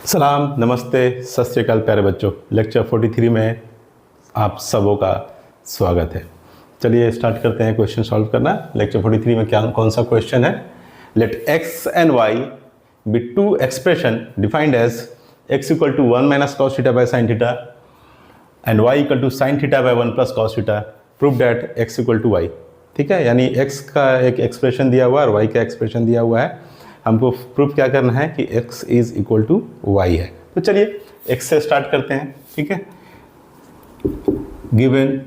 सलाम, नमस्ते, सत श्री अकाल प्यारे बच्चों। लेक्चर 43 में आप सबों का स्वागत है। चलिए स्टार्ट करते हैं क्वेश्चन सॉल्व करना। लेक्चर 43 में क्या कौन सा क्वेश्चन है? Let x and y be two expression defined as x equal to 1 minus cos theta by sine theta and y equal to sine theta by 1 plus cos theta. Prove that x equal to y। ठीक है, यानी x का एक expression दिया हुआ है और y का एक्सप्रेशन दिया हुआ है। हमको प्रूफ क्या करना है कि x is equal to y है। तो चलिए x से स्टार्ट करते हैं। ठीक है, given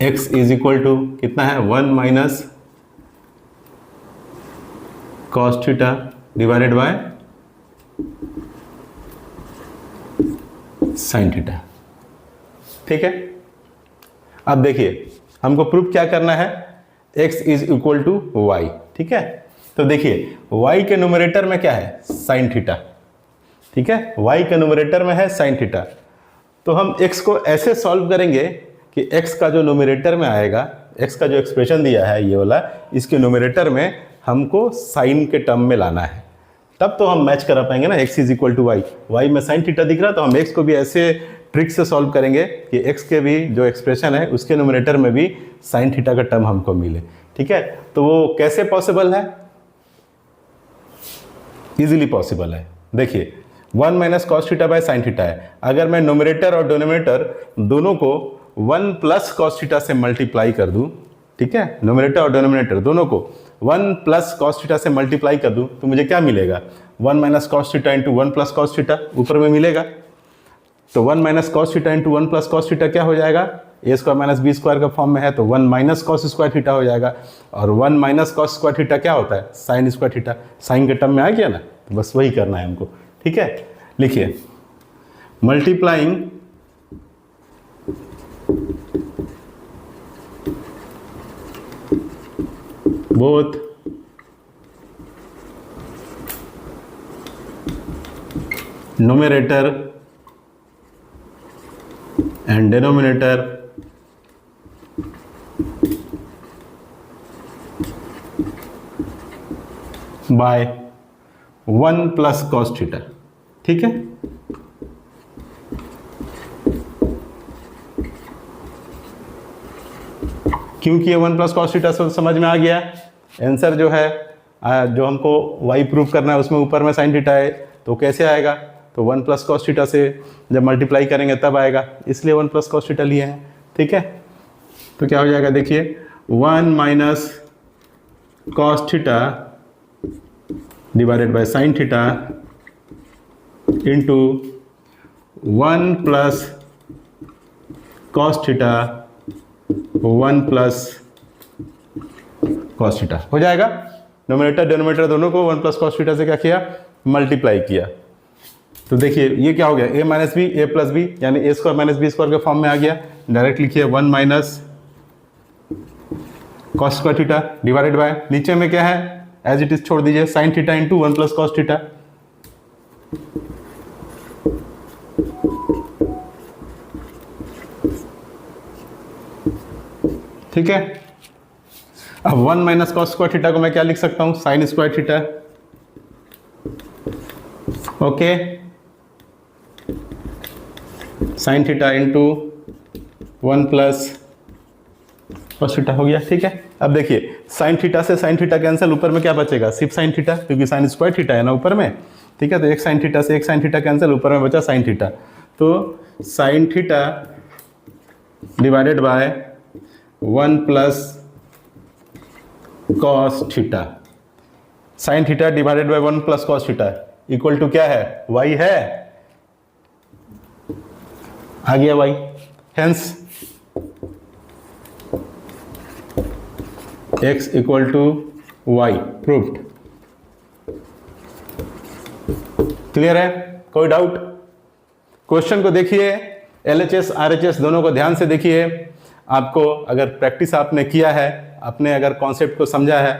x is equal to कितना है 1 minus cos theta divided by sine theta. ठीक है, अब देखिए हमको प्रूफ क्या करना है, x is equal to y। ठीक है, तो देखिए y के न्यूमरेटर में क्या है, साइन थीटा। ठीक है, y के न्यूमरेटर में है साइन थीटा। तो हम x को ऐसे सॉल्व करेंगे कि x का जो न्यूमरेटर में आएगा, x का जो एक्सप्रेशन दिया है ये वाला, इसके न्यूमरेटर में हमको साइन के टर्म में लाना है। तब तो हम मैच करा पाएंगे ना, x is equal to y. Y में साइन थीटा दिख रहा, तो हम x को भी ऐसे ट्रिक से सॉल्व करेंगे कि x के भी जो एक्सप्रेशन है उसके न्यूमरेटर में भी साइन थीटा का टर्म हमको मिले। ठीक है, तो वो कैसे पॉसिबल है? इजीली पॉसिबल है। देखिए 1 minus cos theta by sine theta है। अगर मैं न्यूमरेटर और डिनोमिनेटर दोनों को 1 प्लस कॉस थीटा से मल्टीप्लाई कर दूं, ठीक है, न्यूमरेटर और डिनोमिनेटर दोनों को 1 प्लस कॉस थीटा से मल्टीप्लाई कर दूं, तो मुझे क्या मिलेगा? 1 minus cos theta into 1 plus cos theta ऊपर में मिलेगा। तो 1 minus cos theta into 1 plus cos theta क्या हो जाएगा? ए स्क्वायर माइनस बी स्क्वायर का फॉर्म में है, तो 1 माइनस कॉस स्क्वायर थीटा हो जाएगा। और 1 माइनस कॉस स्क्वायर थीटा क्या होता है? Sine square theta. साइन के टर्म में आ गया ना, तो बस वही करना है हमको। ठीक है, लिखिए multiplying both numerator and denominator by 1 plus cos theta. ठीक है, क्योंकि ये 1 प्लस कॉस थीटा समझ में आ गया। आंसर जो है जो हमको y प्रूव करना है उसमें ऊपर में साइन थीटा है, तो कैसे आएगा? तो 1 प्लस कॉस थीटा से जब मल्टीप्लाई करेंगे तब आएगा, इसलिए 1 प्लस कॉस थीटा लिए हैं। ठीक है, तो क्या हो जाएगा? देखिए 1 minus cos theta divided by sine theta into 1 plus cos theta 1 plus cos theta हो जाएगा। न्यूमरेटर डिनोमिनेटर दोनों को 1 प्लस कॉस थीटा से क्या किया? मल्टीप्लाई किया। तो देखिए ये क्या हो गया? a minus b a plus b, यानी a square minus b square के फॉर्म में आ गया। डायरेक्ट लिखिए 1 minus cos square theta divided by, नीचे में क्या है एज इट इज छोड़ दीजिए, sine theta into 1 plus cos theta. ठीक है, अब 1 माइनस कॉस स्क्वायर थीटा को मैं क्या लिख सकता हूं? Sine square theta. Okay, sign theta into 1 plus cos theta हो गया। ठीक है, अब देखिए साइन थीटा से साइन थीटा कैंसिल, ऊपर में क्या बचेगा? सिर्फ साइन थीटा, क्योंकि साइन स्क्वायर थीटा है ना ऊपर में। ठीक है, तो एक साइन थीटा से एक साइन थीटा कैंसिल, ऊपर में बचा साइन थीटा। तो sine theta divided by 1 plus cos theta. Sine theta divided by 1 plus cos theta equal to क्या है? y है, आ गया y। Hence x equal to y proved. Clear है? कोई डाउट? क्वेश्चन को देखिए, LHS RHS दोनों को ध्यान से देखिए। आपको अगर प्रैक्टिस आपने किया है, आपने अगर कॉन्सेप्ट को समझा है,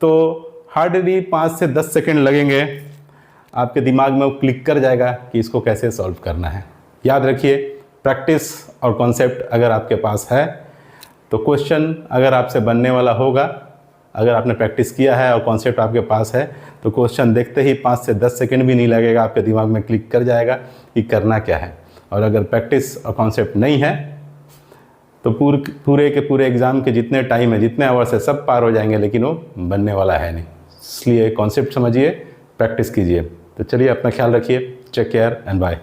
तो हार्डली 5 से 10 सेकेंड लगेंगे, आपके दिमाग में वो क्लिक कर जाएगा कि इसको कैसे सॉल्व करना है। याद रखिए, प्रैक्टिस और कॉन्सेप्ट अगर आपके पास है तो क्वेश्चन अगर आपसे बनने वाला होगा अगर आपने प्रैक्टिस किया है और कॉन्सेप्ट आपके पास है तो क्वेश्चन देखते ही 5 से 10 सेकंड भी नहीं लगेगा, आपके दिमाग में क्लिक कर जाएगा कि करना क्या है। और अगर प्रैक्टिस और कॉन्सेप्ट नहीं है तो पूरे के पूरे एग्ज़ाम के जितने टाइम है, जितने आवर्स है, सब पार हो जाएंगे, लेकिन वो बनने वाला है नहीं। इसलिए कॉन्सेप्ट समझिए, प्रैक्टिस कीजिए। तो चलिए, अपना ख्याल रखिए। Take care and bye.